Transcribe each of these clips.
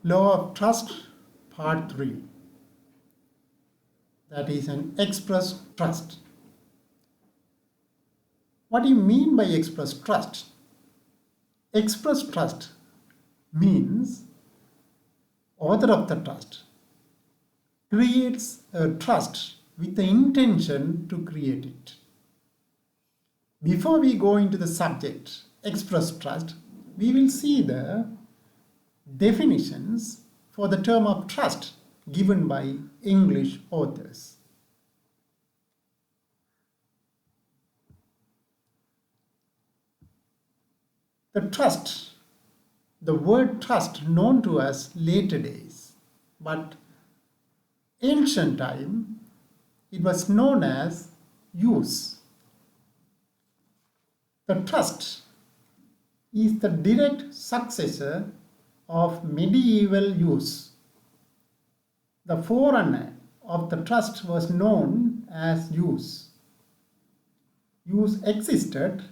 Law of Trust, Part 3. That is an express trust. What do you mean by express trust? Express trust means author of the trust creates a trust with the intention to create it. Before we go into the subject, express trust, we will see the definitions for the term of trust given by English authors. The word trust known to us later days, but ancient time it was known as use. The trust is the direct successor of medieval use. The forerunner of the trust was known as use. Use existed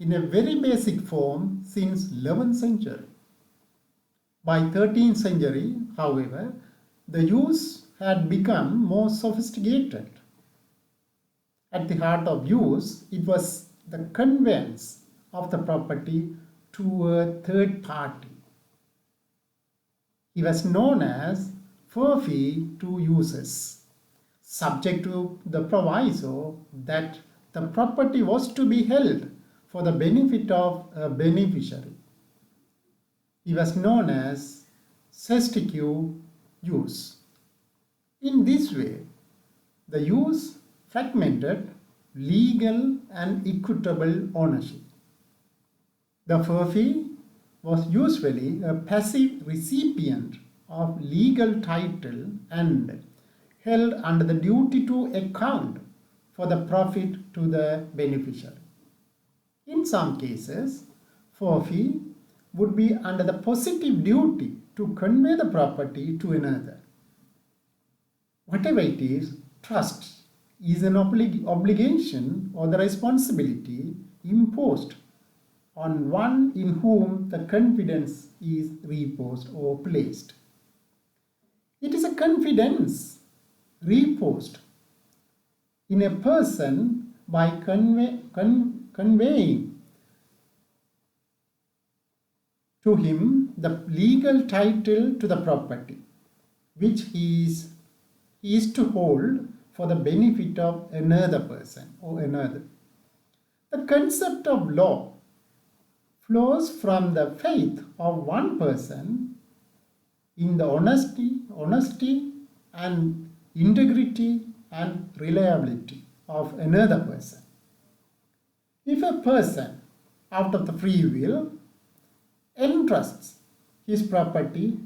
in a very basic form since 11th century. By 13th century, however, the use had become more sophisticated. At the heart of use, it was the conveyance of the property to a third party. He was known as fee to users, subject to the proviso that the property was to be held for the benefit of a beneficiary. He was known as sesquiu use. In this way, the use fragmented legal and equitable ownership. The fee was usually a passive recipient of legal title and held under the duty to account for the profit to the beneficiary. In some cases, fee would be under the positive duty to convey the property to another. Whatever it is, trust is an obligation or the responsibility imposed on one in whom the confidence is reposed or placed. It is a confidence reposed in a person by conveying to him the legal title to the property, which he is to hold for the benefit of another person or another. The concept of law flows from the faith of one person in the honesty and integrity and reliability of another person. If a person, out of the free will, entrusts his property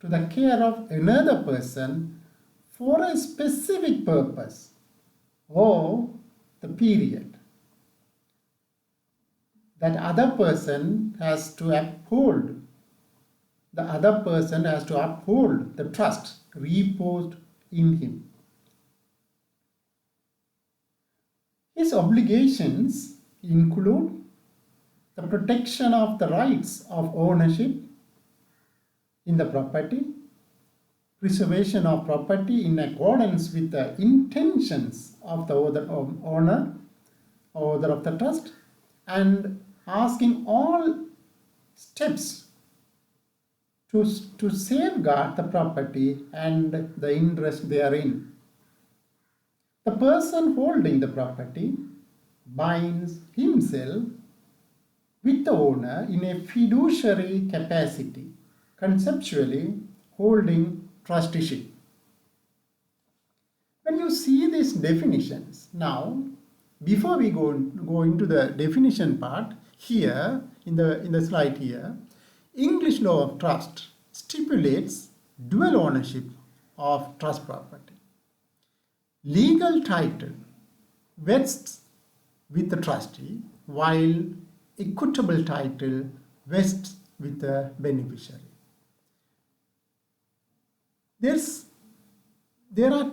to the care of another person for a specific purpose or the period, that other person has to uphold. The other person has to uphold the trust reposed in him. His obligations include the protection of the rights of ownership in the property, preservation of property in accordance with the intentions of the owner of the trust, and asking all steps to safeguard the property and the interest therein. The person holding the property binds himself with the owner in a fiduciary capacity, conceptually holding trusteeship. When you see these definitions, now, before we go into the definition part, here in the slide here, English law of trust stipulates dual ownership of trust property. Legal title vests with the trustee, while equitable title vests with the beneficiary. There are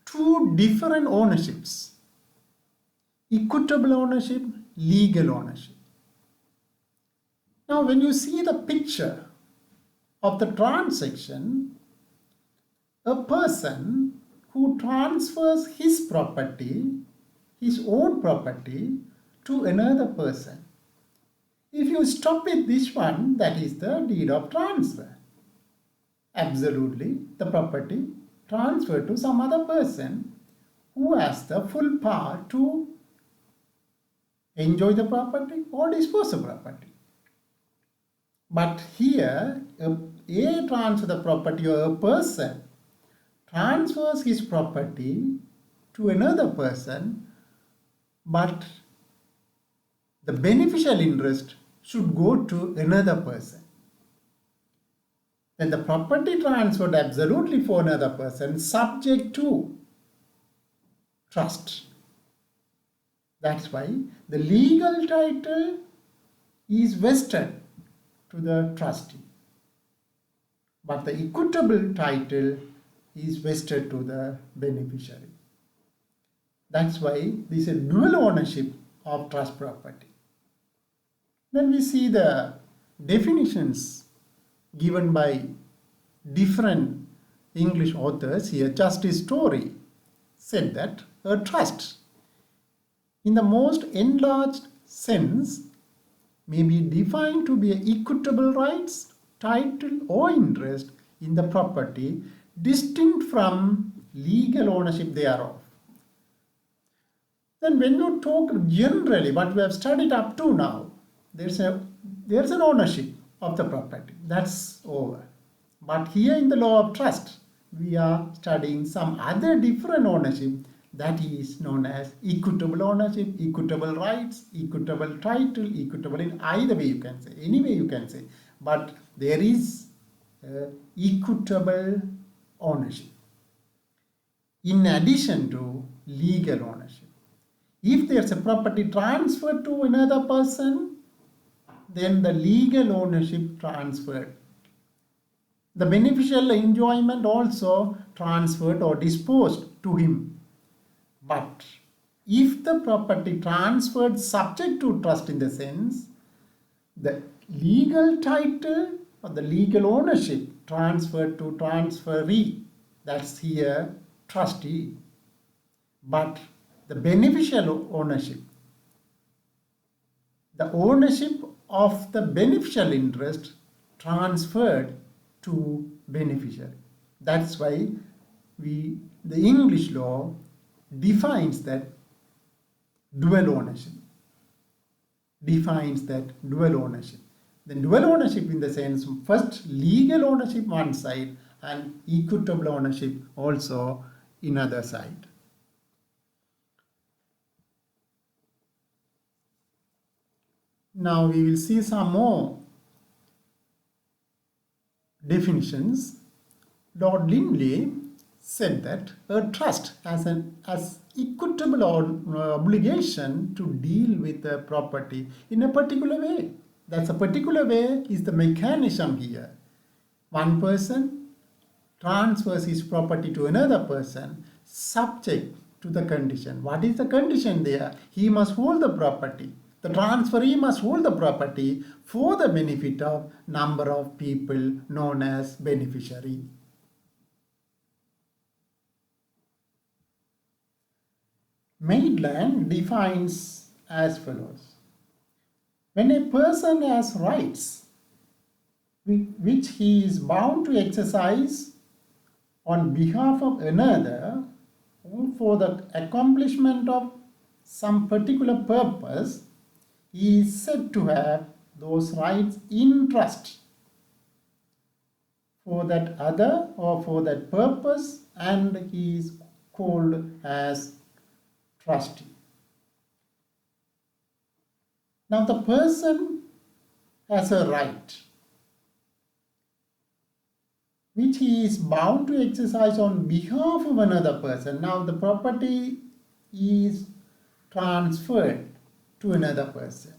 two different ownerships: equitable ownership, legal ownership. Now, when you see the picture of the transaction, a person who transfers his property, his own property, to another person. If you stop with this one, that is the deed of transfer. Absolutely, the property transferred to some other person who has the full power to enjoy the property or dispose of property. But here, a transfer the property, or a person transfers his property to another person, but the beneficial interest should go to another person. Then the property transferred absolutely for another person, subject to trust. That's why the legal title is vested to the trustee, but the equitable title is vested to the beneficiary. That's why this is a dual ownership of trust property. Then we see the definitions given by different English authors here. Justice Story said that a trust, in the most enlarged sense, may be defined to be equitable rights, title or interest in the property distinct from legal ownership thereof. Then when you talk generally, what we have studied up to now, there's an ownership of the property. That's over. But here in the law of trust, we are studying some other different ownership that is known as equitable ownership, equitable rights, equitable title, equitable in either way you can say, any way you can say. But there is equitable ownership in addition to legal ownership. If there's a property transferred to another person, then the legal ownership transferred. The beneficial enjoyment also transferred or disposed to him. But if the property transferred subject to trust, in the sense, the legal title or the legal ownership transferred to transferee, that's here trustee. But the beneficial ownership, the ownership of the beneficial interest transferred to beneficiary. That's why the English law defines that dual ownership. Then dual ownership in the sense, first legal ownership one side and equitable ownership also in other side. Now we will see some more definitions. Lord Lindley said that a trust has equitable obligation to deal with the property in a particular way. That's a particular way is the mechanism here. One person transfers his property to another person subject to the condition. What is the condition there? He must hold the property. The transferee must hold the property for the benefit of number of people known as beneficiary. Maitland defines as follows. When a person has rights which he is bound to exercise on behalf of another for the accomplishment of some particular purpose, he is said to have those rights in trust for that other or for that purpose, and he is called as trustee. Now the person has a right which he is bound to exercise on behalf of another person. Now the property is transferred to another person.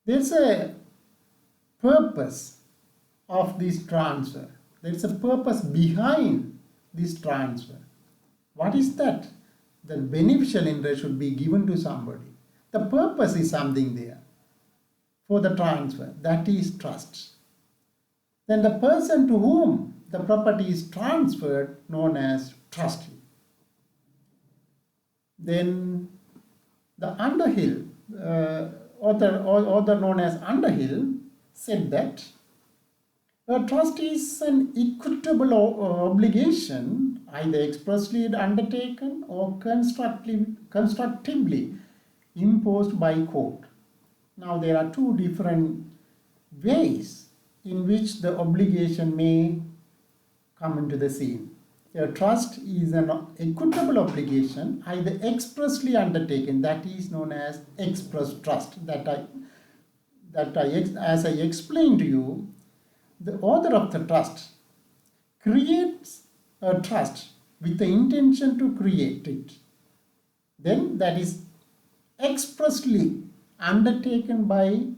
There's a purpose of this transfer. There's a purpose behind this transfer. What is that? The beneficial interest should be given to somebody. The purpose is something there. for the transfer, that is trust. Then the person to whom the property is transferred, known as trustee. Then the Underhill, author known as Underhill, said that a trust is an equitable obligation, either expressly undertaken or constructively imposed by court. Now there are two different ways in which the obligation may come into the scene. A trust is an equitable obligation, either expressly undertaken, that is known as express trust. As I explained to you, the author of the trust creates a trust with the intention to create it. Then that is expressly undertaken by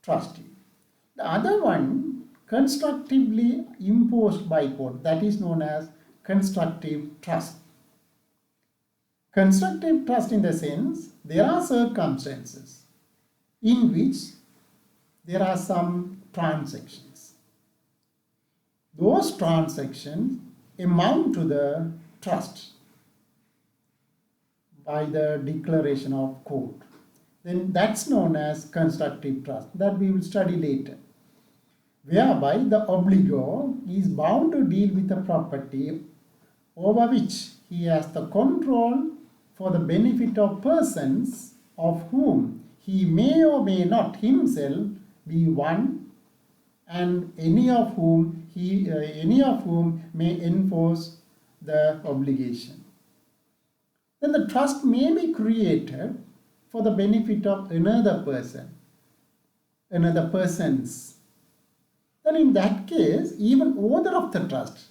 trustee. The other one, constructively imposed by court, that is known as constructive trust. Constructive trust in the sense, there are circumstances in which there are some transactions. Those transactions amount to the trust by the declaration of court. Then that's known as constructive trust, that we will study later, whereby the obligor is bound to deal with the property over which he has the control for the benefit of persons of whom he may or may not himself be one, and any of whom may enforce the obligation. Then the trust may be created for the benefit of another person, another persons. Then in that case, even author of the trust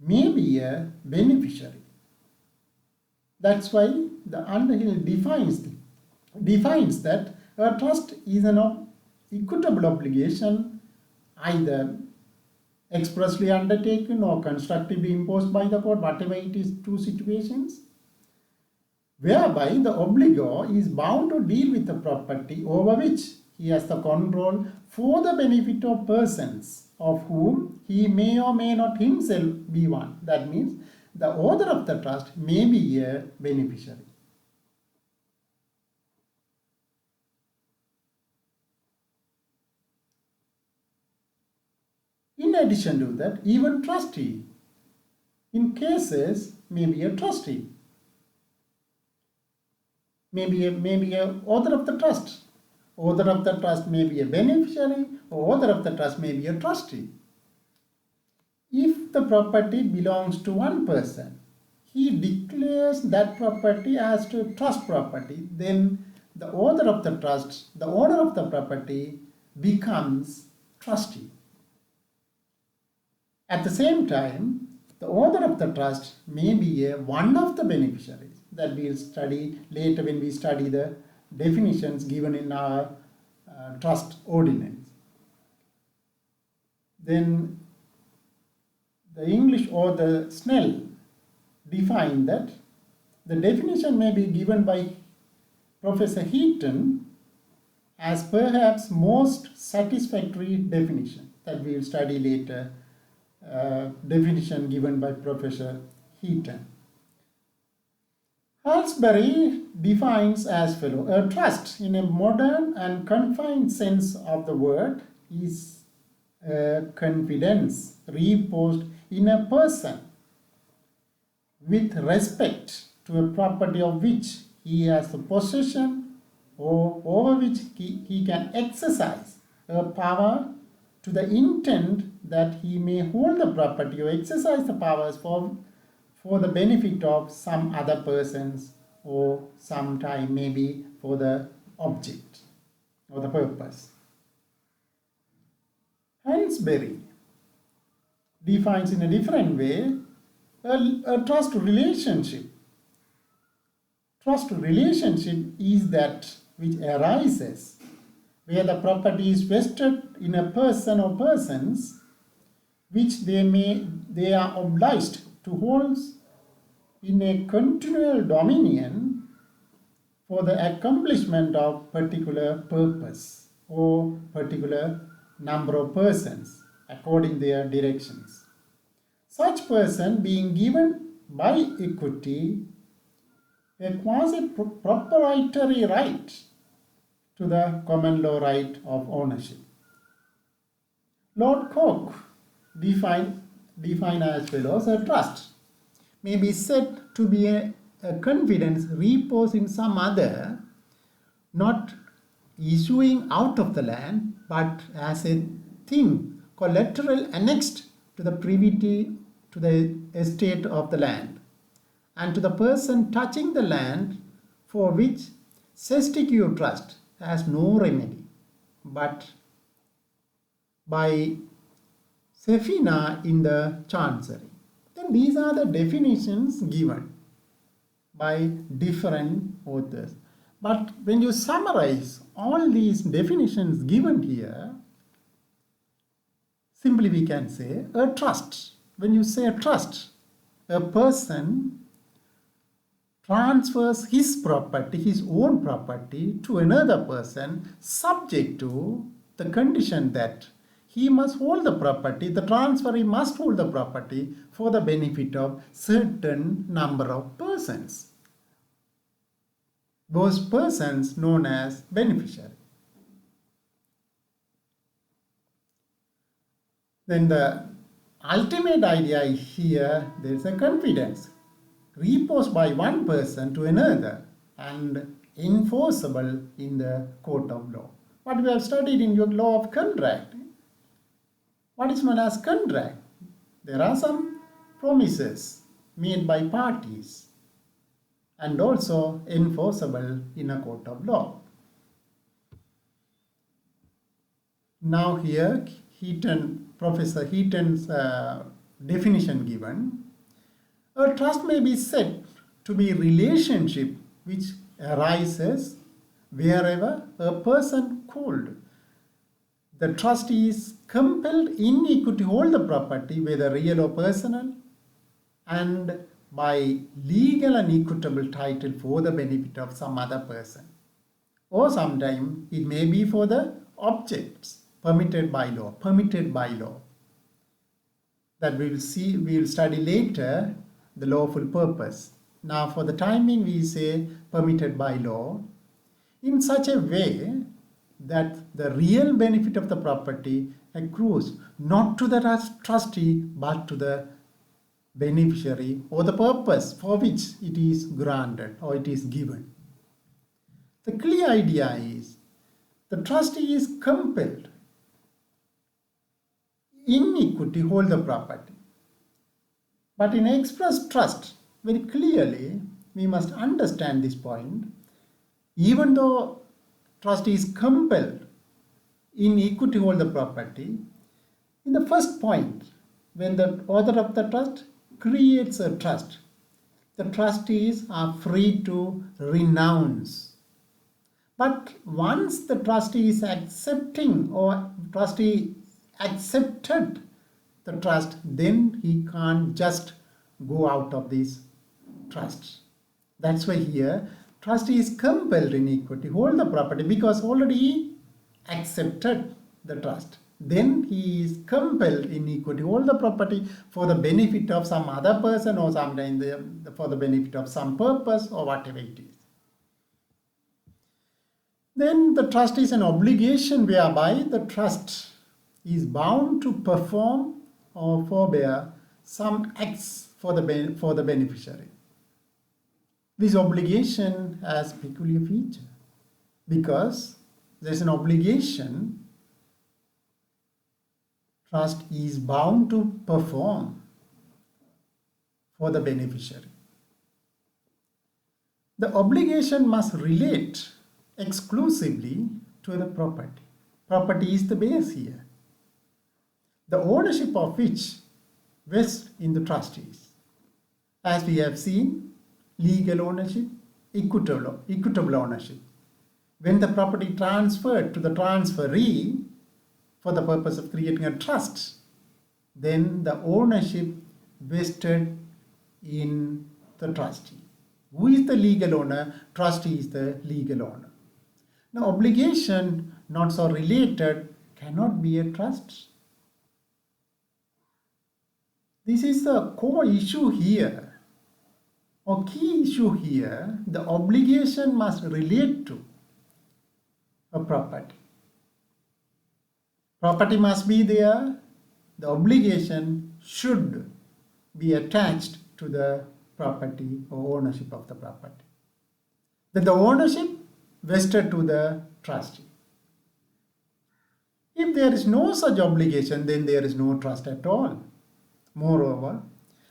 may be a beneficiary. That's why the Underhill defines that a trust is an equitable obligation, either expressly undertaken or constructively imposed by the court, whatever it is, two situations, whereby the obligor is bound to deal with the property over which he has the control for the benefit of persons of whom he may or may not himself be one. That means the author of the trust may be a beneficiary. In addition to that, even trustee in cases may be a trustee, maybe a author of the trust. Author of the trust may be a beneficiary, or author of the trust may be a trustee. If the property belongs to one person, he declares that property as to trust property, then the author of the trust, the owner of the property, becomes trustee. At the same time, the author of the trust may be one of the beneficiaries, that we will study later when we study the definitions given in our trust ordinance. Then the English author Snell defined that the definition may be given by Professor Heaton as perhaps most satisfactory definition, that we will study later, definition given by Professor Heaton. Halsbury defines as follows: a trust in a modern and confined sense of the word is a confidence reposed in a person with respect to a property of which he has the possession or over which he can exercise a power to the intent that he may hold the property or exercise the powers for the benefit of some other persons, or sometime maybe for the object or the purpose. Halsbury defines in a different way a trust relationship. Trust relationship is that which arises where the property is vested in a person or persons which they are obliged to hold in a continual dominion for the accomplishment of particular purpose. or particular number of persons according their directions. Such person being given by equity a quasi-proprietary right to the common law right of ownership. Lord Coke define as follows: a trust may be said to be a confidence reposed in some other, not issuing out of the land, but as a thing collateral annexed to the privity to the estate of the land, and to the person touching the land, for which sesquicu trust has no remedy, but by Sefina in the Chancery. Then these are the definitions given by different authors. But when you summarize all these definitions given here, simply we can say a trust. When you say a trust, a person transfers his property, his own property, to another person, subject to the condition that he must hold the property, the transferee must hold the property for the benefit of certain number of persons. Those persons known as beneficiary. Then the ultimate idea here, there is a confidence reposed by one person to another and enforceable in the court of law. What we have studied in your law of contract. What is known as contract? There are some promises made by parties and also enforceable in a court of law. Now here Professor Heaton's definition given. A trust may be said to be a relationship which arises wherever a person called the trustee is compelled in equity to hold the property, whether real or personal, and by legal and equitable title for the benefit of some other person. Or sometimes it may be for the objects permitted by law. That we will study later, the lawful purpose. Now for the timing we say permitted by law, in such a way that the real benefit of the property accrues not to the trustee but to the beneficiary or the purpose for which it is granted or it is given. The clear idea is the trustee is compelled in equity hold the property. But in express trust, very clearly we must understand this point. Even though trustee is compelled in equity hold the property, in the first point, when the author of the trust creates a trust, the trustees are free to renounce. But once the trustee is accepting or trustee accepted the trust, then he can't just go out of this trust. That's why here trustee is compelled in equity hold the property because already he accepted the trust. Then he is compelled in equity hold the property for the benefit of some other person or sometimes for the benefit of some purpose or whatever it is. Then the trust is an obligation whereby the trust is bound to perform or forbear some acts for the beneficiary. This obligation has peculiar feature because there is an obligation. Trust is bound to perform for the beneficiary. The obligation must relate exclusively to the property. Property is the base here, the ownership of which vests in the trustees. As we have seen, legal ownership, equitable ownership. When the property transferred to the transferee for the purpose of creating a trust, then the ownership vested in the trustee. Who is the legal owner? Trustee is the legal owner. Now, obligation not so related cannot be a trust. This is the core issue here, or key issue here. The obligation must relate to a property. Property must be there. The obligation should be attached to the property or ownership of the property. Then the ownership vested to the trustee. If there is no such obligation, then there is no trust at all. Moreover,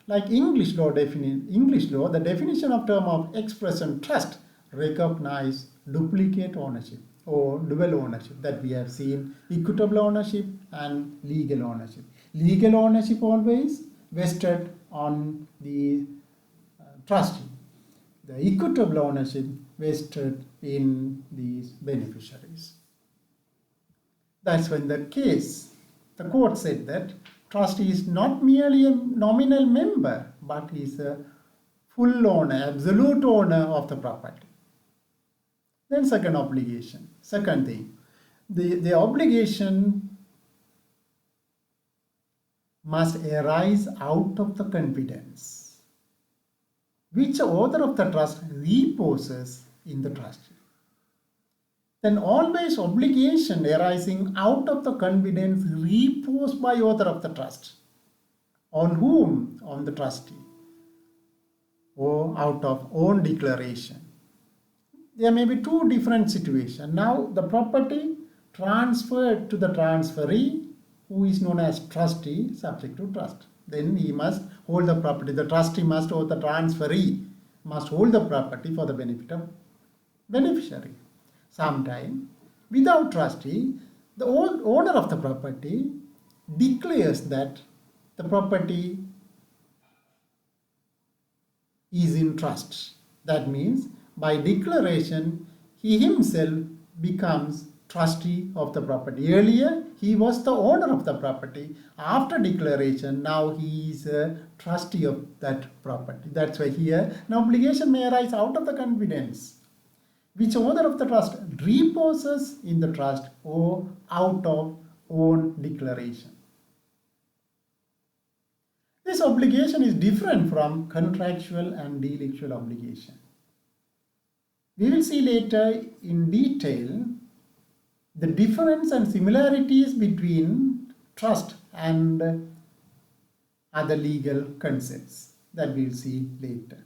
like English law, the definition of term of expression trust recognize duplicate ownership or dual ownership that we have seen, equitable ownership and legal ownership. Legal ownership always vested on the trustee. The equitable ownership vested in these beneficiaries. That's when the court said that trustee is not merely a nominal member, but is a full owner, absolute owner of the property. Then second thing, the obligation must arise out of the confidence which the author of the trust reposes in the trustee. Then always obligation arising out of the confidence reposed by author of the trust. On whom? On the trustee, or out of own declaration. There may be two different situations. Now the property transferred to the transferee, who is known as trustee, subject to trust. Then he must hold the property. The trustee must, or the transferee must hold the property for the benefit of beneficiary. Sometime, without trustee, the owner of the property declares that the property is in trust. That means by declaration, he himself becomes trustee of the property. Earlier, he was the owner of the property. After declaration, now he is a trustee of that property. That's why here, an obligation may arise out of the confidence which owner of the trust reposes in the trust or out of own declaration. This obligation is different from contractual and delictual obligation. We will see later in detail the difference and similarities between trust and other legal concepts that we will see later.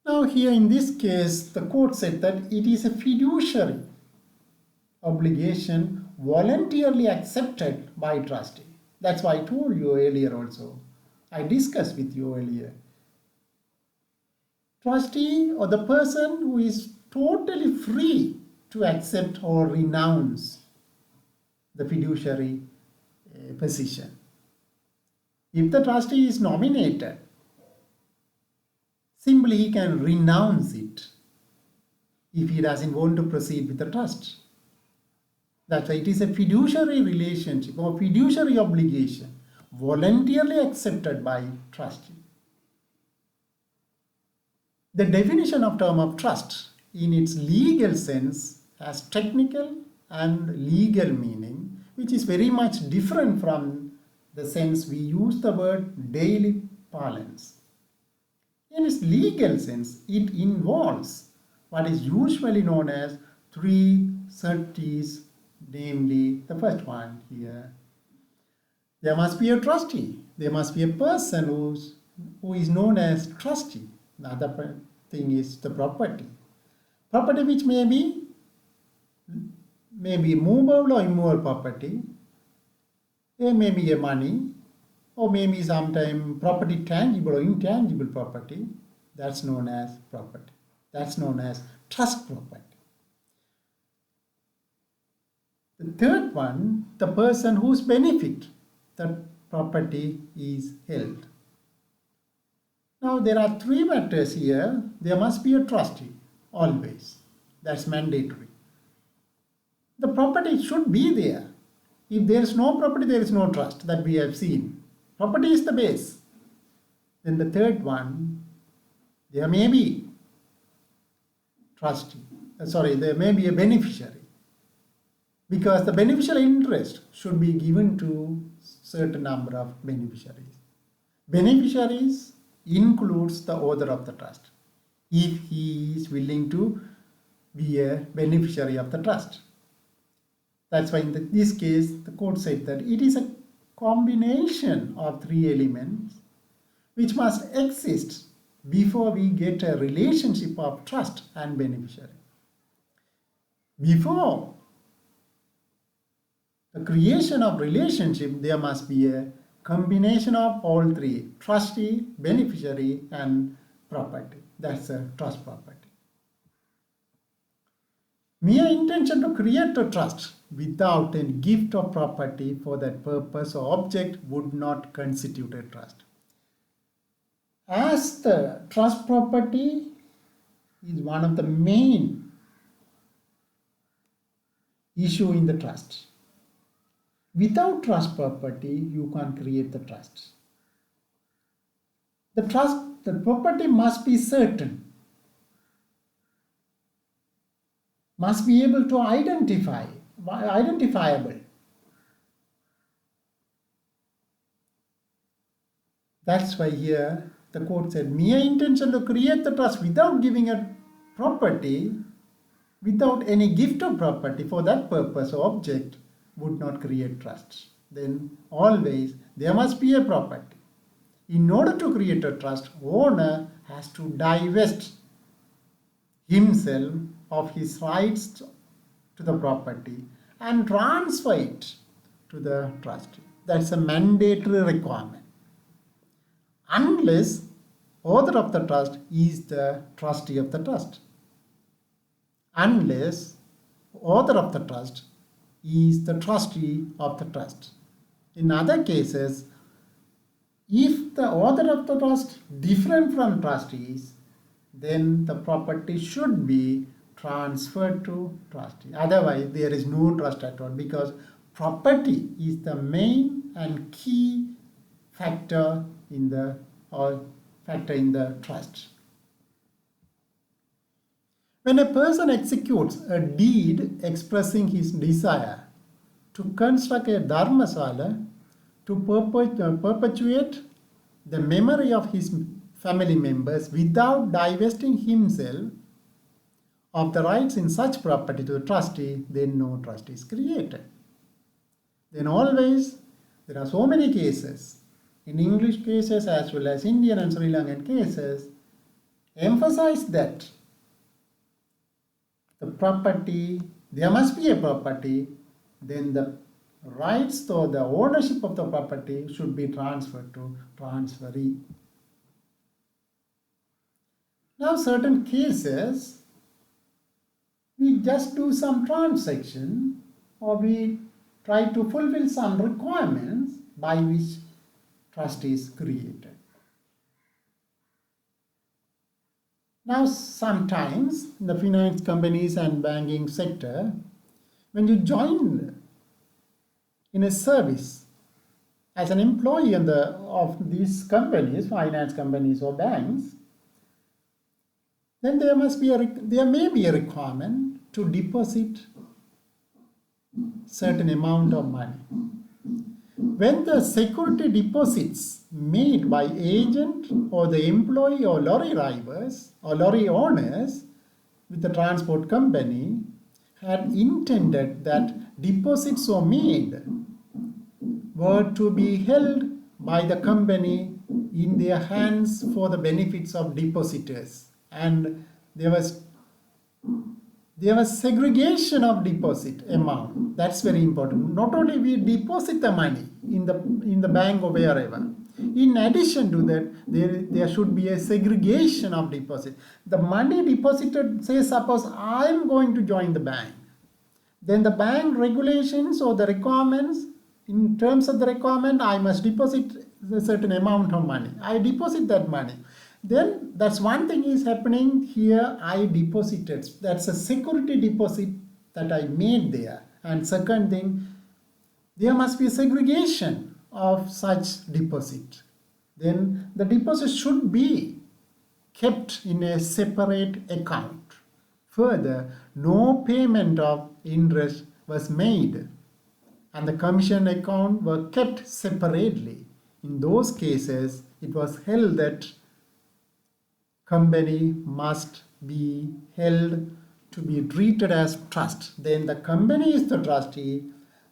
Now here in this case, the court said that it is a fiduciary obligation voluntarily accepted by trustee. That's why I told you earlier also. I discussed with you earlier. Trustee, or the person who is totally free to accept or renounce the fiduciary position. If the trustee is nominated, simply he can renounce it if he doesn't want to proceed with the trust. That's why it is a fiduciary relationship or fiduciary obligation voluntarily accepted by trustee. The definition of term of trust in its legal sense has technical and legal meaning, which is very much different from the sense we use the word daily parlance. In its legal sense, it involves what is usually known as three certies, namely the first one here. There must be a trustee. There must be a person who is known as trustee. The other thing is the property. Property which may be movable or immovable property. There may be a money, or maybe sometimes property tangible or intangible property. That's known as property. That's known as trust property. The third one, the person whose benefit the property is held. Now there are three matters here. There must be a trustee, always. That's mandatory. The property should be there. If there is no property, there is no trust, that we have seen. Property is the base. Then the third one, there may be trustee. There may be a beneficiary, because the beneficial interest should be given to certain number of beneficiaries. Beneficiaries includes the author of the trust, if he is willing to be a beneficiary of the trust. That's why in this case, the court said that it is a combination of three elements which must exist before we get a relationship of trust and beneficiary. Before the creation of relationship, there must be a combination of all three: trustee, beneficiary, and property. That's a trust property. Mere intention to create a trust without a gift of property for that purpose or object would not constitute a trust. As the trust property is one of the main issue in the trust, without trust property, you can't create the trust. The property must be certain, must be able to identifiable. That's why here the court said mere intention to create the trust without giving a property, without any gift of property for that purpose or object, would not create trust. Then always there must be a property. In order to create a trust, owner has to divest himself of his rights to the property and transfer it to the trustee. That's a mandatory requirement. Unless author of the trust is the trustee of the trust. Unless author of the trust is the trustee of the trust. In other cases, if the author of the trust different from trustees, then the property should be transferred to trustee. Otherwise, there is no trust at all, because property is the main and key factor in the trust. When a person executes a deed expressing his desire to construct a dharmasala to perpetuate the memory of his family members without divesting himself of the rights in such property to the trustee, then no trust is created. Then always, there are so many cases, in English cases as well as Indian and Sri Lankan cases, emphasize that the property, there must be a property, then the rights or the ownership of the property should be transferred to transferee. Now, certain cases, we just do some transaction or we try to fulfill some requirements by which trust is created. Now, sometimes in the finance companies and banking sector, when you join in a service as an employee of these companies, finance companies or banks, then there may be a requirement to deposit certain amount of money. When the security deposits made by agent or the employee or lorry drivers or lorry owners with the transport company had intended that deposits were made were to be held by the company in their hands for the benefits of depositors, and there was segregation of deposit amount. That's very important. Not only we deposit the money in the bank or wherever. In addition to that, there should be a segregation of deposit. The money deposited, say suppose I am going to join the bank. Then the bank regulations or the requirements, in terms of the requirement, I must deposit a certain amount of money. I deposit that money. Then that's one thing is happening here. I deposited. That's a security deposit that I made there. And second thing, there must be a segregation of such deposit. Then the deposit should be kept in a separate account Further, no payment of interest was made, and the commission account were kept separately. In those cases, it was held that company must be held to be treated as trust. Then the company is the trustee,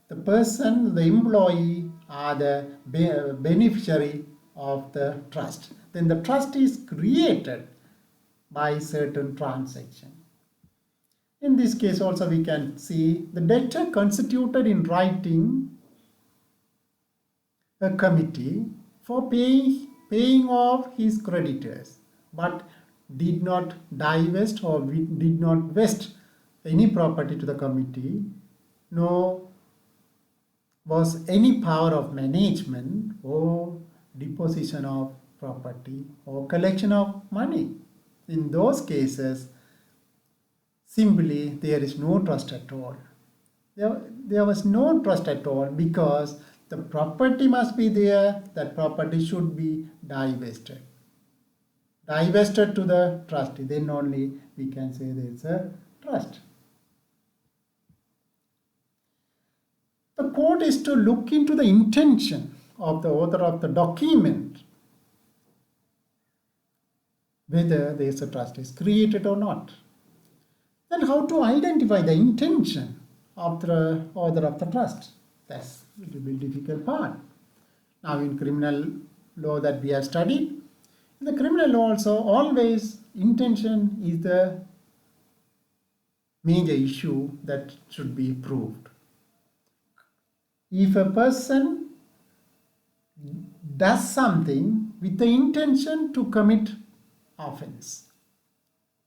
the person, the employee are the beneficiary of the trust. Then the trust is created by certain transaction. In this case also we can see the debtor constituted in writing a committee for paying off his creditors, but did not divest or did not vest any property to the committee, nor was any power of management or deposition of property or collection of money. In those cases, simply there is no trust at all. There was no trust at all because the property must be there, that property should be divested. Divested to the trustee, then only we can say there is a trust. The court is to look into the intention of the author of the document, whether there is a trust is created or not. Then how to identify the intention of the author of the trust? That's a little bit difficult part. Now in criminal law that we have studied, in the criminal law also always intention is the major issue that should be proved. If a person does something with the intention to commit offense,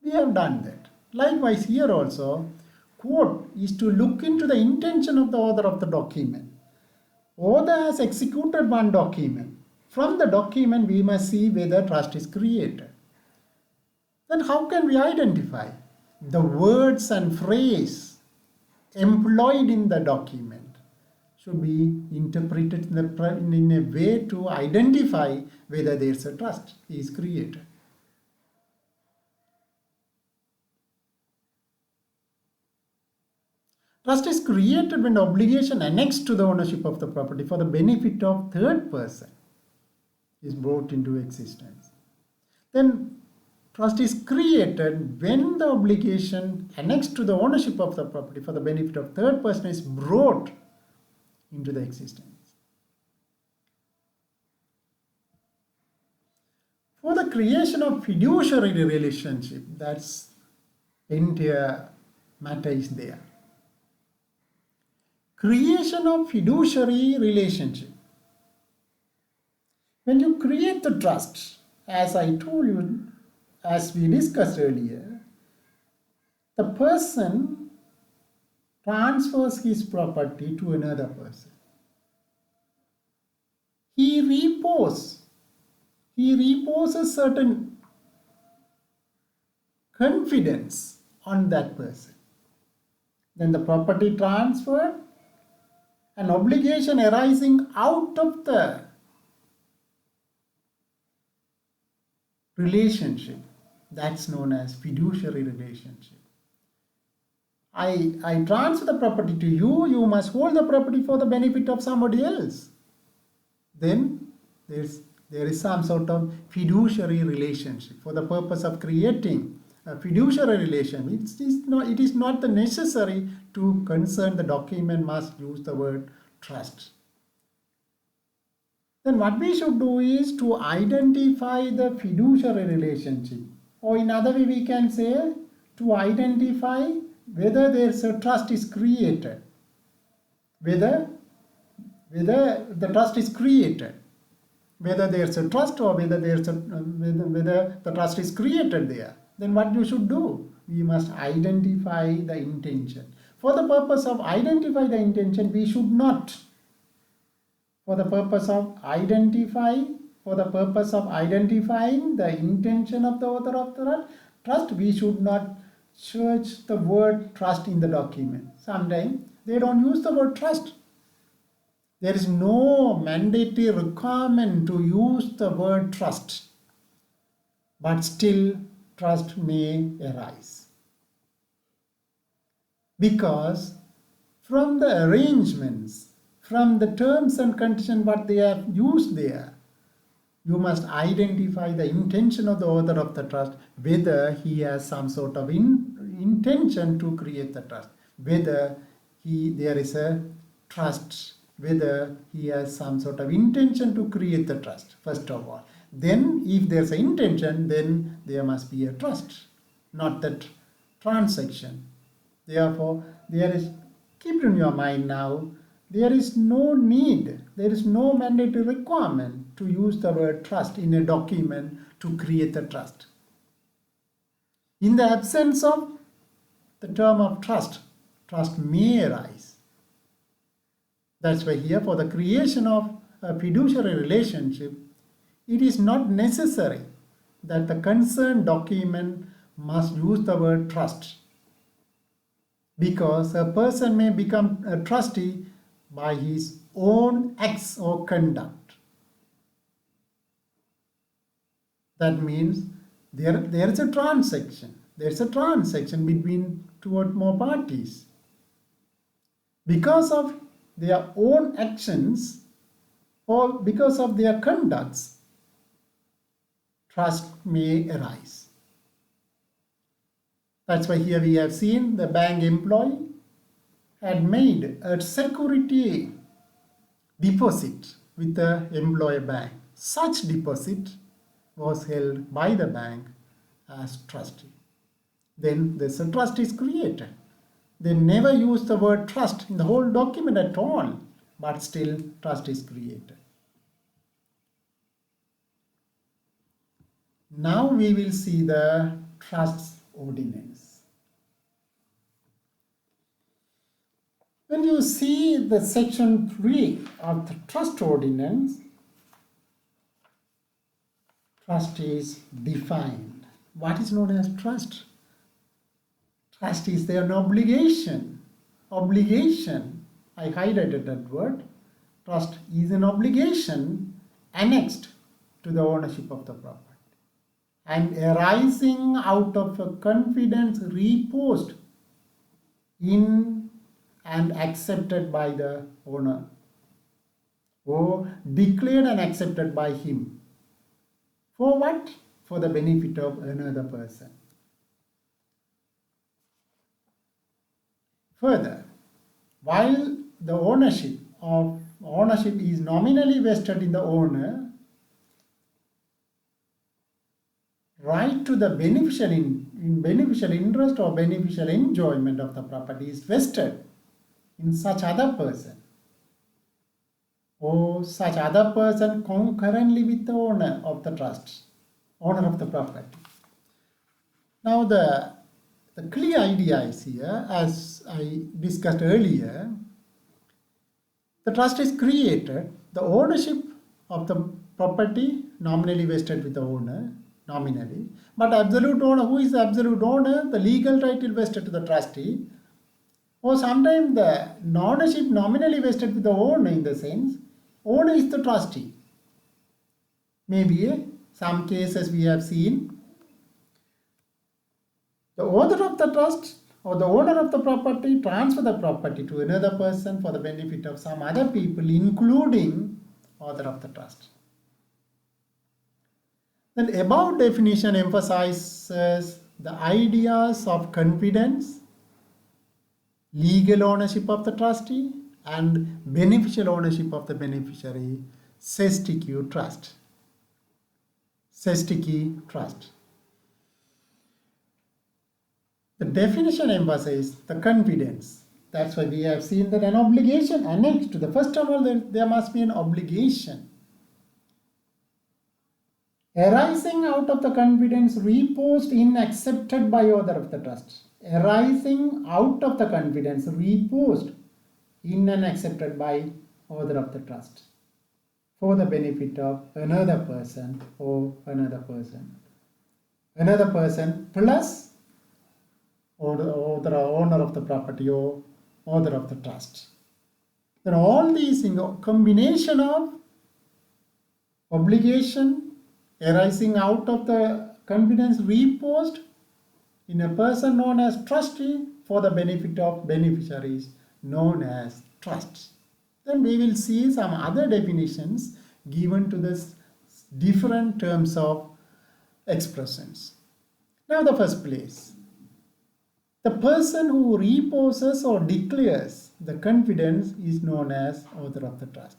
we have done that. Likewise here also, court is to look into the intention of the author of the document. Author has executed one document. From the document we must see whether trust is created. Then how can we identify? The words and phrase employed in the document should be interpreted in a way to identify whether there is a trust is created. Trust is created when the obligation annexed to the ownership of the property for the benefit of third person is brought into existence. Then trust is created when the obligation annexed to the ownership of the property for the benefit of third person is brought into the existence. For the creation of fiduciary relationship, that's entire matter is there. Creation of fiduciary relationship. When you create the trust, as I told you, as we discussed earlier, the person transfers his property to another person. He reposes certain confidence on that person. Then the property transferred, an obligation arising out of the relationship, that's known as fiduciary relationship. I transfer the property to you, you must hold the property for the benefit of somebody else. Then there is some sort of fiduciary relationship for the purpose of creating a fiduciary relation. It is not the necessary to concern the document must use the word trust. Then what we should do is to identify the fiduciary relationship, or in other way we can say to identify whether there is a trust is created, whether the trust is created, whether there is a trust or whether the trust is created there. Then what you should do? We must identify the intention. For the purpose of identify the intention, we should not. For the purpose of identifying the intention of the author of the trust, we should not search the word trust in the document. Sometimes they don't use the word trust. There is no mandatory requirement to use the word trust, but still trust may arise. because from the arrangements, from the terms and conditions what they have used there, you must identify the intention of the author of the trust, whether he has some sort of intention to create the trust, whether there is a trust, whether he has some sort of intention to create the trust, first of all. Then if there's an intention, then there must be a trust, not that transaction. Therefore, keep it in your mind now, there is no need, there is no mandatory requirement to use the word trust in a document to create a trust. In the absence of the term of trust, trust may arise. That's why here, for the creation of a fiduciary relationship, it is not necessary that the concerned document must use the word trust, because a person may become a trustee by his own acts or conduct. That means there is a transaction. There is a transaction between two or more parties. Because of their own actions or because of their conducts, trust may arise. That's why here we have seen the bank employee had made a security deposit with the employer bank. Such deposit was held by the bank as trustee. Then this trust is created. They never use the word trust in the whole document at all, but still trust is created. Now we will see the trust ordinance. When you see the section 3 of the trust ordinance, trust is defined. What is known as trust? Trust is there an obligation. Obligation, I highlighted that word. Trust is an obligation annexed to the ownership of the property and arising out of a confidence reposed in and accepted by the owner, or declared and accepted by him. For what? For the benefit of another person. Further, while the ownership is nominally vested in the owner, right to the beneficial interest or beneficial enjoyment of the property is vested in such other person, or such other person concurrently with the owner of the trust, owner of the property. Now the clear idea is here, as I discussed earlier, the trust is created, the ownership of the property nominally vested with the owner, nominally, but absolute owner, who is the absolute owner? The legal title vested to the trustee, or sometimes the ownership nominally vested with the owner, in the sense, owner is the trustee. Maybe some cases we have seen, the author of the trust or the owner of the property transfer the property to another person for the benefit of some other people, including author of the trust. Then above definition emphasizes the ideas of confidence, legal ownership of the trustee, and beneficial ownership of the beneficiary, sesquique trust. Sesquique trust. The definition emphasizes the confidence. That's why we have seen that an obligation annexed to the first of all, there must be an obligation arising out of the confidence reposed in accepted by author of the trust. Arising out of the confidence reposed in and accepted by author of the trust for the benefit of another person or another person. Another person plus or the owner of the property or author of the trust. Then all these in a combination of obligation arising out of the confidence reposed in a person known as trustee for the benefit of beneficiaries known as trusts. Then we will see some other definitions given to this different terms of expressions. Now the first place, the person who reposes or declares the confidence is known as author of the trust.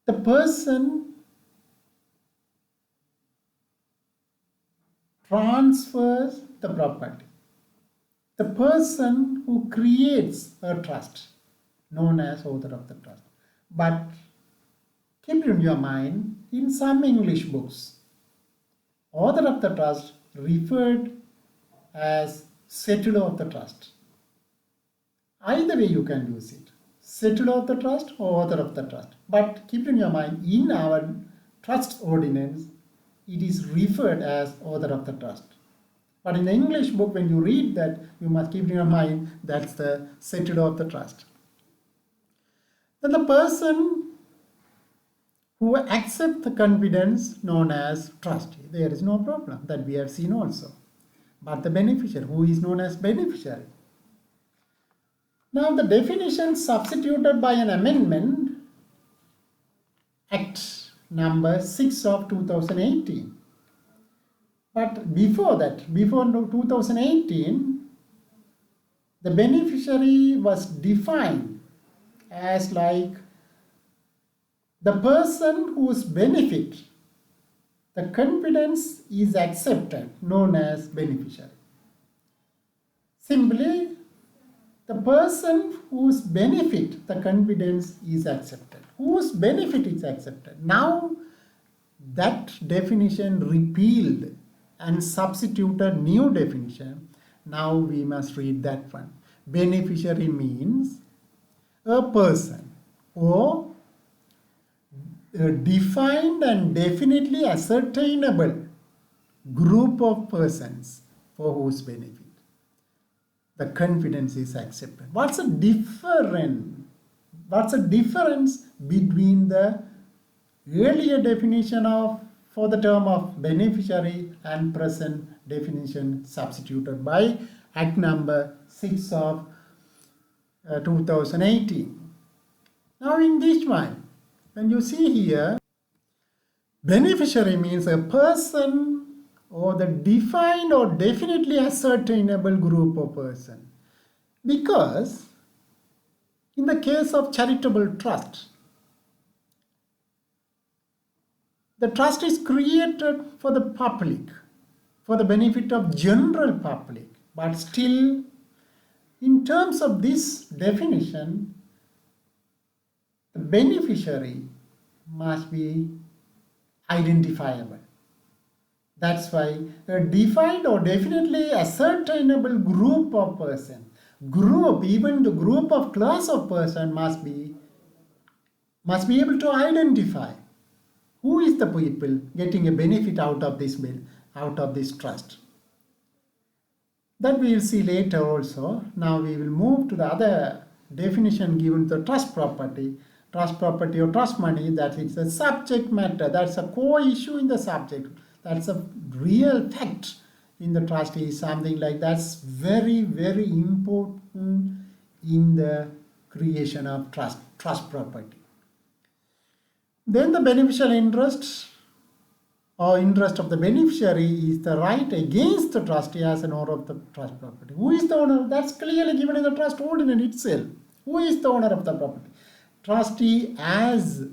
The person transfers the property. The person who creates a trust, known as author of the trust. But keep in your mind, in some English books, author of the trust referred as settlor of the trust. Either way you can use it, settlor of the trust or author of the trust. But keep in your mind, in our trust ordinance, it is referred as author of the trust. But in the English book, when you read that, you must keep in your mind that's the settlor of the trust. Then the person who accepts the confidence known as trustee, there is no problem, that we have seen also. But the beneficiary, who is known as beneficiary. Now the definition substituted by an amendment, Act number 6 of 2018. But before that, before 2018, the beneficiary was defined as like the person whose benefit the confidence is accepted, known as beneficiary. Simply, the person whose benefit the confidence is accepted, whose benefit is accepted. Now, that definition repealed and substituted new definition. Now we must read that one. Beneficiary means a person or a defined and definitely ascertainable group of persons for whose benefit the confidence is accepted. What's the difference between the earlier definition of for the term of beneficiary and present definition substituted by Act number 6 of 2018. Now in this one, when you see here, beneficiary means a person or the defined or definitely ascertainable group of person. Because in the case of charitable trust, the trust is created for the public, for the benefit of general public. But still, in terms of this definition, the beneficiary must be identifiable. That's why a defined or definitely ascertainable group of person, even the group of class of person must be able to identify who is the people getting a benefit out of this trust. That we will see later also. Now we will move to the other definition given to trust property or trust money, that is a subject matter. That's a core issue in the subject. That's a real fact in the trust is something like that's very, very important in the creation of trust property. Then the beneficial interest or interest of the beneficiary is the right against the trustee as an owner of the trust property. Who is the owner? That's clearly given in the trust ordinance itself. Who is the owner of the property? Trustee as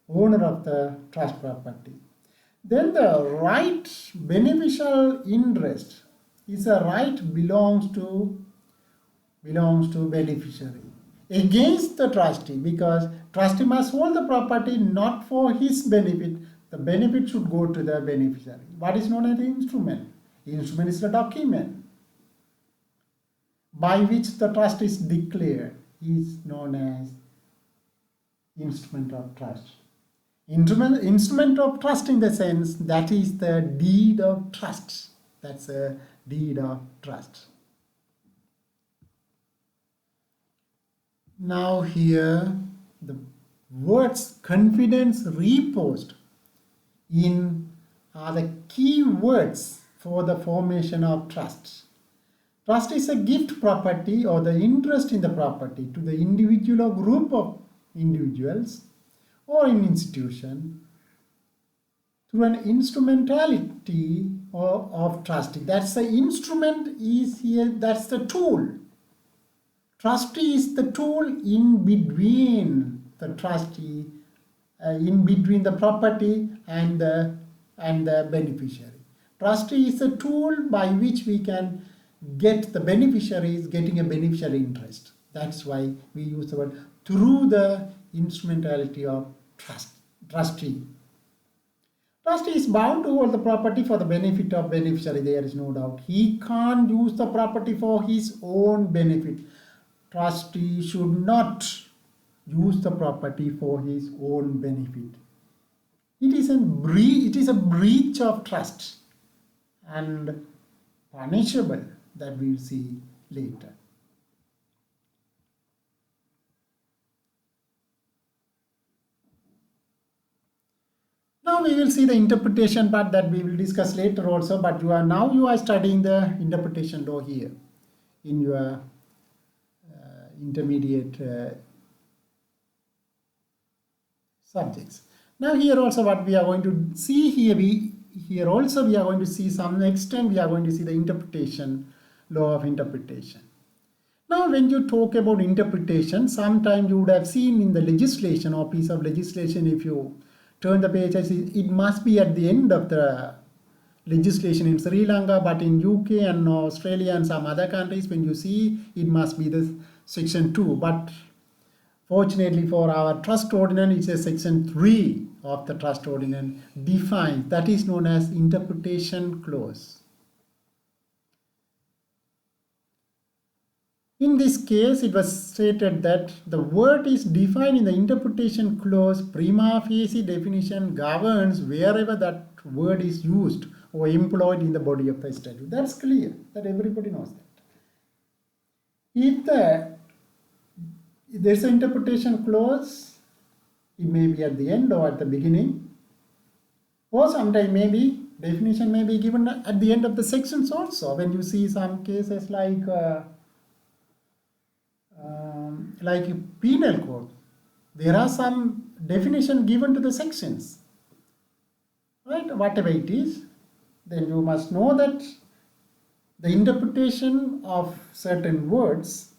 owner of the trust property. Then the right beneficial interest is a right belongs to beneficiary against the trustee, because trustee must hold the property not for his benefit. The benefit should go to the beneficiary. What is known as the instrument? Instrument is the document by which the trust is declared is known as instrument of trust. Instrument of trust in the sense that is the deed of trust. That's a deed of trust. Now here the words confidence reposed in are the key words for the formation of trust. Trust is a gift property or the interest in the property to the individual or group of individuals or an institution through an instrumentality of trustee. That's the instrument is here, that's the tool. Trustee is the tool in between the trustee, in between the property and the beneficiary. Trustee is a tool by which we can get the beneficiaries getting a beneficial interest. That's why we use the word through the instrumentality of trustee. Trustee is bound to hold the property for the benefit of beneficiary. There is no doubt. He can't use the property for his own benefit. Trustee should not use the property for his own benefit. It is a breach of trust and punishable, that we will see later. Now we will see the interpretation part that we will discuss later also, but you are studying the interpretation law here in your intermediate subjects. Now here also what we are going to see here, we are going to see some extent, we are going to see the interpretation, law of interpretation. Now when you talk about interpretation, sometime you would have seen in the legislation or piece of legislation, if you turn the page, it must be at the end of the legislation in Sri Lanka, but in UK and Australia and some other countries, when you see, it must be the section 2. But fortunately for our trust ordinance, it's a section 3 of the trust ordinance defines, that is known as interpretation clause. In this case, it was stated that the word is defined in the interpretation clause. Prima facie definition governs wherever that word is used or employed in the body of the statute. That's clear, that everybody knows that. If there's an interpretation clause, it may be at the end or at the beginning, or sometimes maybe definition may be given at the end of the sections also. When you see some cases like penal code, there are some definition given to the sections, right? Whatever it is, then you must know that the interpretation of certain words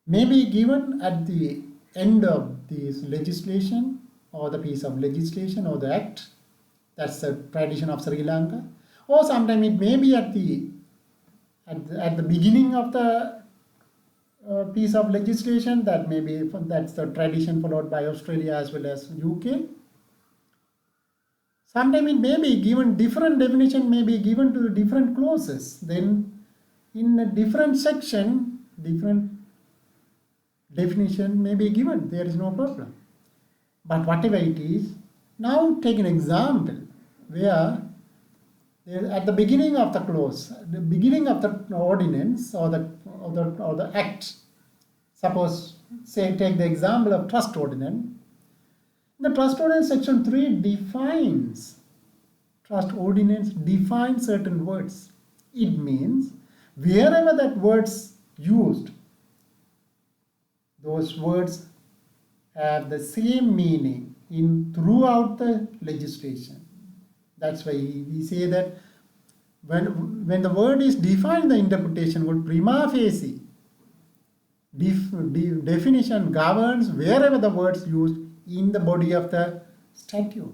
may be given at the end of this legislation or the piece of legislation or the act. That's the tradition of Sri Lanka. Or sometimes it may be at the beginning of the piece of legislation. That's the tradition followed by Australia as well as UK. Sometimes it may be given, different definition may be given to different clauses. Then in a different section, different definition may be given. There is no problem. But whatever it is, now take an example where at the beginning of the clause, the beginning of the ordinance or the act, suppose, say, take the example of trust ordinance. The trust ordinance section 3 defines, trust ordinance defines certain words. It means wherever that word's used, those words have the same meaning throughout the legislation. That's why we say that when the word is defined, the interpretation would prima facie definition governs wherever the words used in the body of the statute.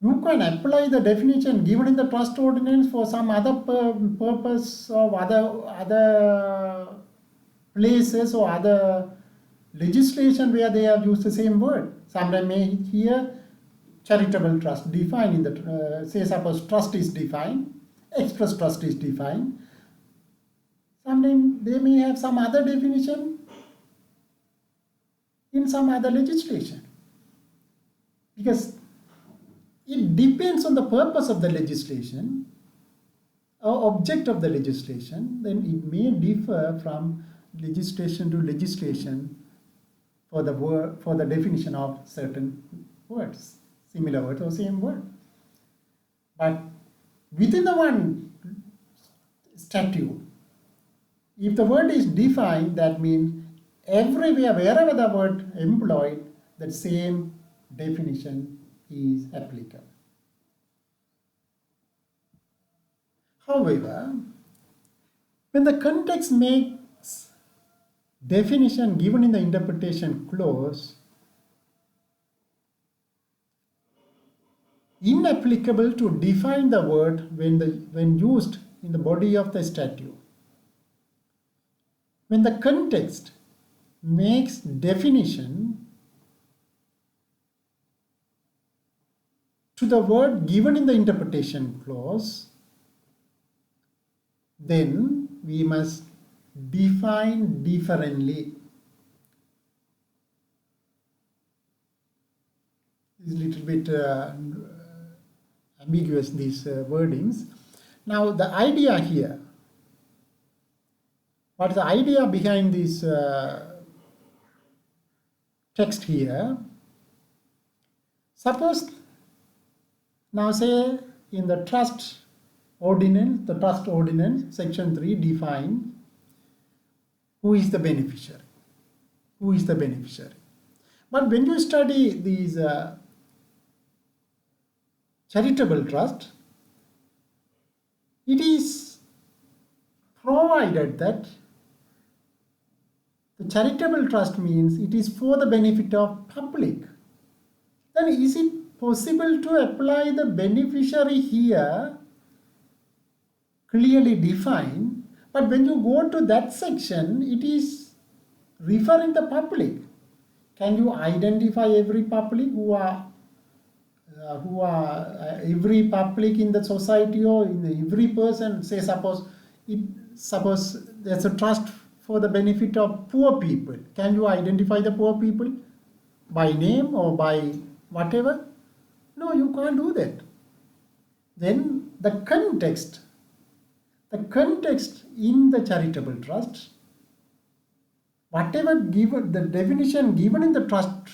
You can apply the definition given in the trust ordinance for some other purpose of other places or other legislation where they have used the same word. Sometimes may hear charitable trust defined in the, say suppose trust is defined, express trust is defined. Sometimes they may have some other definition in some other legislation. Because it depends on the purpose of the legislation or object of the legislation, then it may differ from legislation to legislation for the definition of certain words, similar words or same word. But within the one statute, if the word is defined, that means everywhere, wherever the word employed, that same definition is applicable. However, when the context makes definition given in the interpretation clause inapplicable to define the word when used in the body of the statute. When the context makes definition to the word given in the interpretation clause, then we must define differently. It's a little bit ambiguous, these wordings. Now the idea here, what is the idea behind this text here? Suppose, now say in the trust ordinance, section 3 defines who is the beneficiary. Who is the beneficiary? But when you study these charitable trust, it is provided that the charitable trust means it is for the benefit of public. Then is it possible to apply the beneficiary here clearly defined, but when you go to that section, it is referring the public. Can you identify every public who are every public in the society, or in every person? Say suppose there's a trust for the benefit of poor people. Can you identify the poor people by name or by whatever? No, you can't do that. Then the context in the charitable trust, whatever given, the definition given in the trust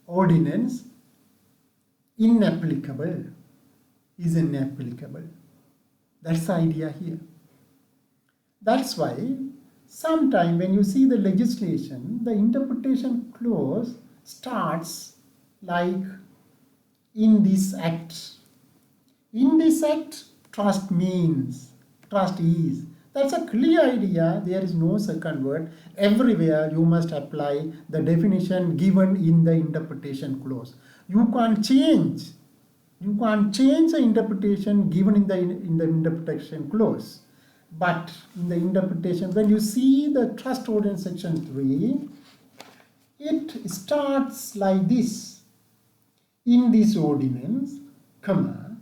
ordinance, inapplicable, is inapplicable. That's the idea here. That's why sometime when you see the legislation, the interpretation clause starts like in this act. In this act, trust means, trust is. That's a clear idea. There is no second word. Everywhere you must apply the definition given in the interpretation clause. You can't change the interpretation given in the interpretation clause. But in the interpretation, when you see the trust ordinance section 3, it starts like this. In this ordinance, comma,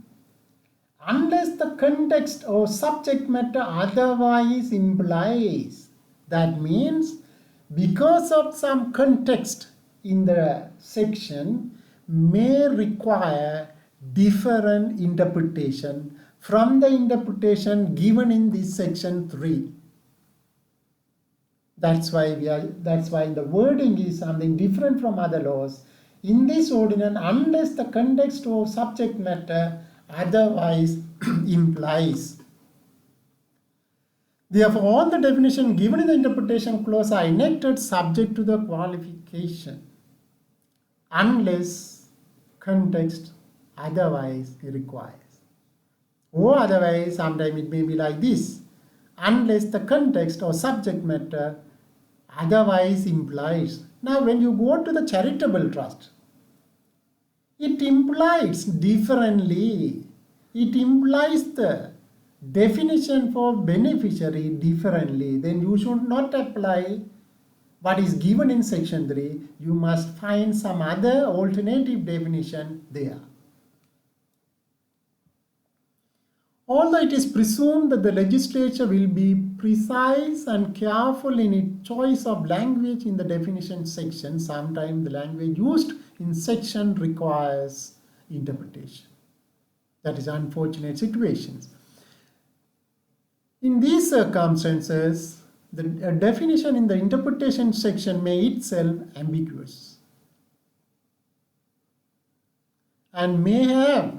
unless the context or subject matter otherwise implies. That means because of some context in the section may require different interpretation from the interpretation given in this section 3. That's why the wording is something different from other laws. In this ordinance, unless the context or subject matter otherwise implies. Therefore, all the definitions given in the interpretation clause are enacted subject to the qualification, unless context otherwise requires. Or otherwise, sometimes it may be like this: unless the context or subject matter otherwise implies. Now, when you go to the charitable trust, it implies differently. It implies the definition for beneficiary differently. Then you should not apply what is given in section 3. You must find some other alternative definition there. Although it is presumed that the legislature will be precise and careful in its choice of language in the definition section, sometimes the language used in section requires interpretation. That is unfortunate situations. In these circumstances, the definition in the interpretation section may itself ambiguous. and may have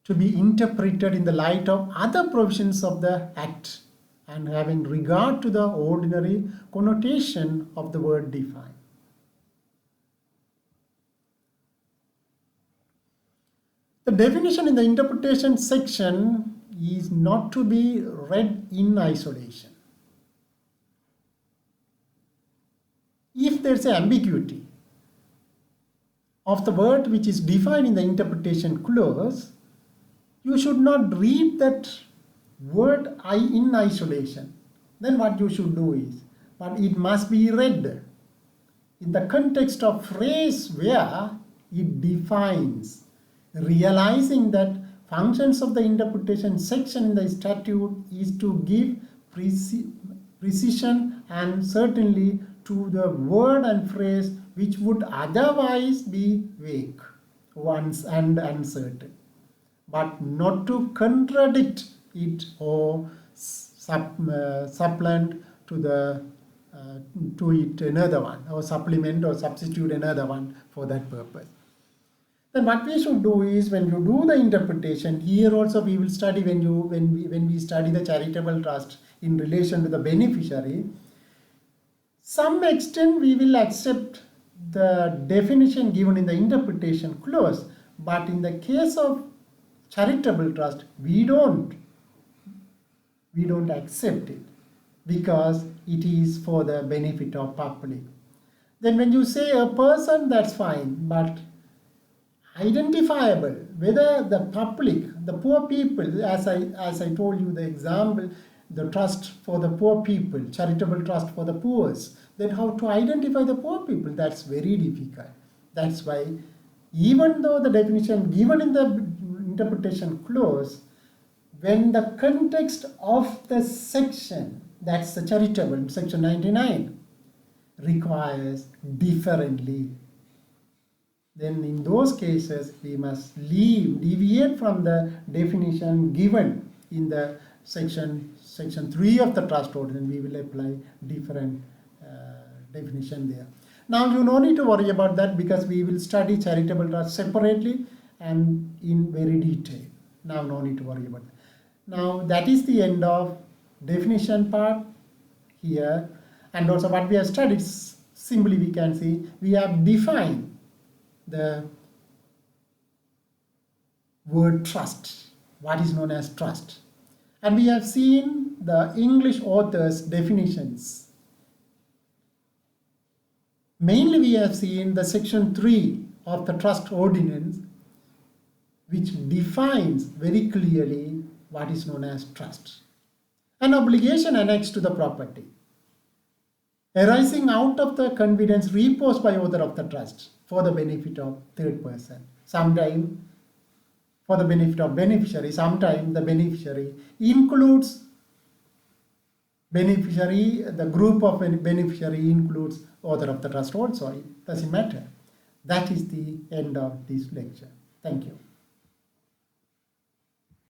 to be interpreted in the light of other provisions of the Act and having regard to the ordinary connotation of the word define. The definition in the interpretation section is not to be read in isolation. If there is an ambiguity of the word which is defined in the interpretation clause, you should not read that word in isolation. Then what you should do is, but it must be read in the context of phrase where it defines, realizing that functions of the interpretation section in the statute is to give precision and certainly to the word and phrase which would otherwise be vague and uncertain, but not to contradict it or supplant to it another one, or supplement or substitute another one for that purpose. Then what we should do is, when you do the interpretation, here also we will study when we study the charitable trust in relation to the beneficiary, some extent we will accept the definition given in the interpretation clause, but in the case of charitable trust we don't accept it because it is for the benefit of public. Then when you say a person, that's fine, but identifiable, whether the public, the poor people, as I told you the example, the trust for the poor people, charitable trust for the poor, then how to identify the poor people? That's very difficult. That's why even though the definition given in the interpretation clause, when the context of the section, that's the charitable, section 99, requires differently, then in those cases we must deviate from the definition given in the section 3 of the trust ordinance. We will apply different definition there. Now you no need to worry about that because we will study charitable trust separately and in very detail. Now no need to worry about that. Now that is the end of definition part here, and also what we have studied, simply we can see we have defined the word trust, what is known as trust, and we have seen the English authors' definitions. Mainly we have seen the section 3 of the trust ordinance, which defines very clearly what is known as trust. An obligation annexed to the property arising out of the confidence reposed by author of the trust for the benefit of third person. Sometimes for the benefit of beneficiary, sometimes the beneficiary includes beneficiary, the group of beneficiary includes author of the trust also, it doesn't matter. That is the end of this lecture. Thank you.